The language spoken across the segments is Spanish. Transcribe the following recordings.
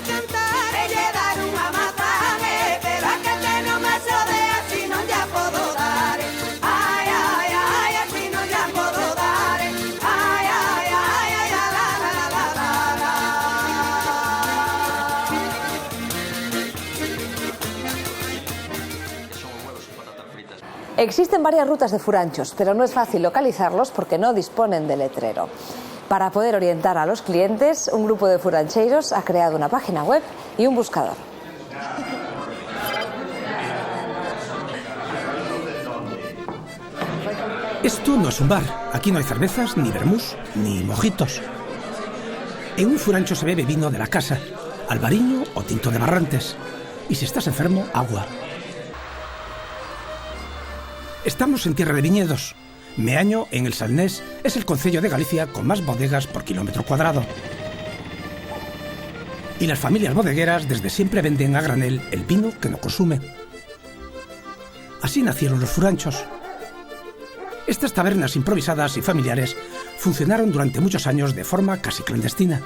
cantar e lle dar unha mazane, pero aquel non me xodea si non lla podo dar. Ai, ai, ai, así non lla podo dar. Ai, ai, ai, ai, la, la, la, la, la, la. Existen varias rutas de furanchos, pero no es fácil localizarlos porque no disponen de letrero. Para poder orientar a los clientes, un grupo de furancheiros ha creado una página web y un buscador. Esto no es un bar. Aquí no hay cervezas, ni vermús, ni mojitos. En un furancho se bebe vino de la casa, albariño o tinto de Barrantes. Y si estás enfermo, agua. Estamos en tierra de viñedos. Meaño, en el Salnés, es el concello de Galicia con más bodegas por kilómetro cuadrado. Y las familias bodegueras desde siempre venden a granel el vino que no consume. Así nacieron los furanchos. Estas tabernas improvisadas y familiares funcionaron durante muchos años de forma casi clandestina.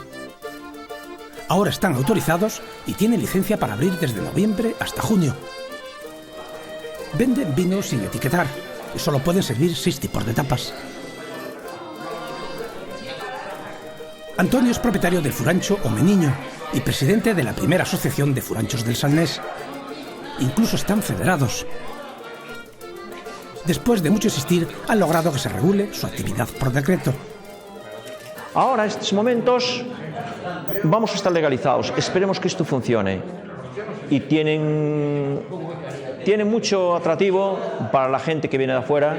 Ahora están autorizados y tienen licencia para abrir desde noviembre hasta junio. Venden vino sin etiquetar y solo pueden servir 6 tipos de tapas. Antonio es propietario del furancho Omeniño y presidente de la primera asociación de furanchos del Salnés. Incluso están federados. Después de mucho insistir, han logrado que se regule su actividad por decreto. Ahora, en estos momentos, vamos a estar legalizados. Esperemos que esto funcione. Y tienen mucho atractivo para la gente que viene de afuera.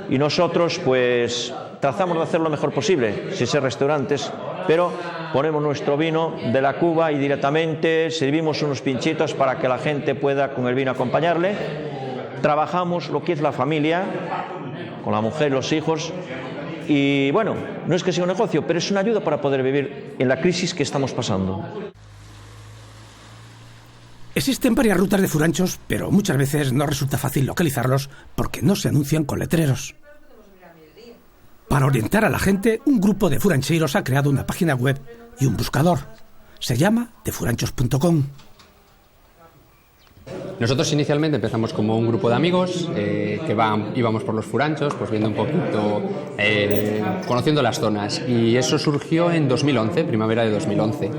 Y nosotros, pues, tratamos de hacer lo mejor posible, sin ser restaurantes, pero ponemos nuestro vino de la cuba y directamente servimos unos pinchitos para que la gente pueda con el vino acompañarle. Trabajamos lo que es la familia, con la mujer y los hijos, y bueno, no es que sea un negocio, pero es una ayuda para poder vivir en la crisis que estamos pasando. Existen varias rutas de furanchos, pero muchas veces no resulta fácil localizarlos porque no se anuncian con letreros. Para orientar a la gente, un grupo de furancheiros ha creado una página web y un buscador. Se llama defuranchos.com. Nosotros inicialmente empezamos como un grupo de amigos que íbamos por los furanchos, pues viendo un poquito, conociendo las zonas, y eso surgió en 2011, primavera de 2011.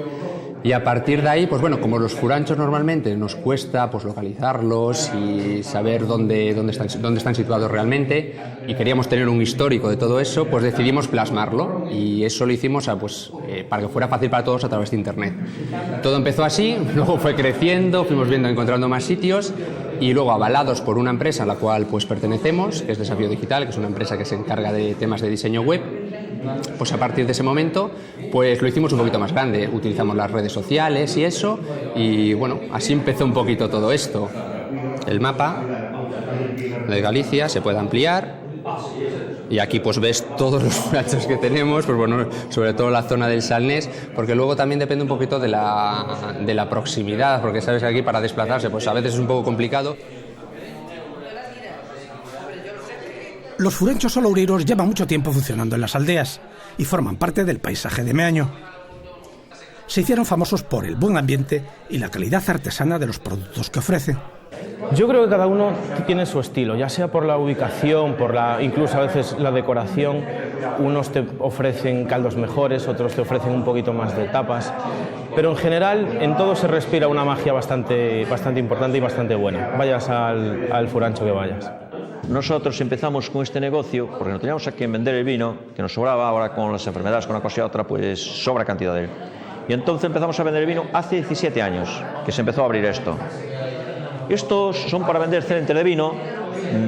Y a partir de ahí, pues bueno, como los furanchos normalmente nos cuesta pues localizarlos y saber dónde están situados realmente, y queríamos tener un histórico de todo eso, pues decidimos plasmarlo, y eso lo hicimos para que fuera fácil para todos a través de internet. Todo empezó así, luego fue creciendo, fuimos encontrando más sitios, y luego avalados por una empresa a la cual pues pertenecemos, que es Desafío Digital, que es una empresa que se encarga de temas de diseño web. Pues a partir de ese momento pues lo hicimos un poquito más grande, utilizamos las redes sociales y eso, y bueno, así empezó un poquito todo esto. El mapa de Galicia se puede ampliar y aquí pues ves todos los furanchos que tenemos, pues bueno, sobre todo la zona del Salnés, porque luego también depende un poquito de la proximidad, porque sabes que aquí para desplazarse pues a veces es un poco complicado. Los furanchos oloureiros llevan mucho tiempo funcionando en las aldeas y forman parte del paisaje de Meaño. Se hicieron famosos por el buen ambiente y la calidad artesana de los productos que ofrecen. Yo creo que cada uno tiene su estilo, ya sea por la ubicación, incluso a veces la decoración. Unos te ofrecen caldos mejores, otros te ofrecen un poquito más de tapas, pero en general en todo se respira una magia bastante importante y bastante buena, vayas al furancho que vayas. Nosotros empezamos con este negocio porque no teníamos a quien vender el vino, que nos sobraba. Ahora con las enfermedades, con una cosa y otra, pues sobra cantidad de él. Y entonces empezamos a vender el vino hace 17 años que se empezó a abrir esto. Estos son para vender excelentes de vino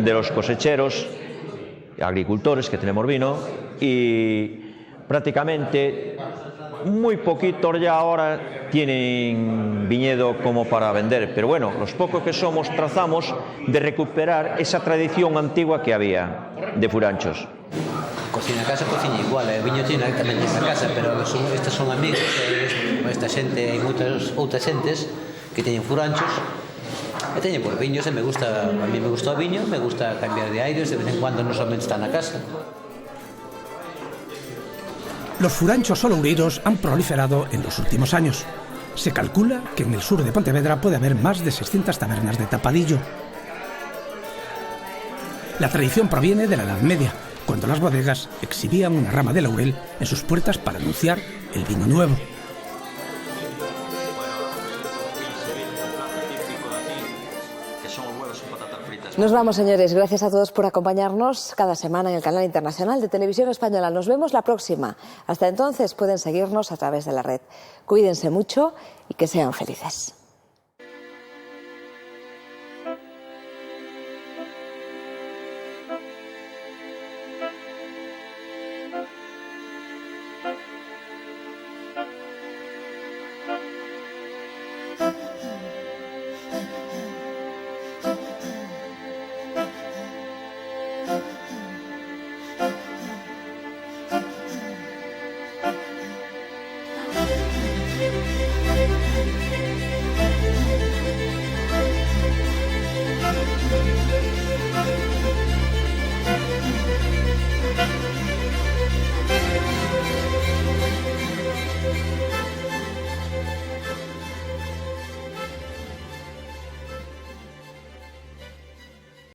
de los cosecheros, agricultores que tenemos vino, y prácticamente muy poquitos ya ahora tienen viñedo como para vender, pero bueno, los pocos que somos trazamos de recuperar esa tradición antigua que había de furanchos. Cocina a casa, cocina igual, o viño tiene tamén nesta casa, pero estes son amigos, esta xente, hai moitas outras xentes que teñen furanchos e teñen por viños, e a mí me gusta o viño, me gusta cambiar de aires, de vez en cuando non somente está na casa. Los furanchos oloureiros han proliferado en los últimos años. Se calcula que en el sur de Pontevedra puede haber más de 600 tabernas de tapadillo. La tradición proviene de la Edad Media, cuando las bodegas exhibían una rama de laurel en sus puertas para anunciar el vino nuevo. Nos vamos, señores. Gracias a todos por acompañarnos cada semana en el canal internacional de Televisión Española. Nos vemos la próxima. Hasta entonces pueden seguirnos a través de la red. Cuídense mucho y que sean felices.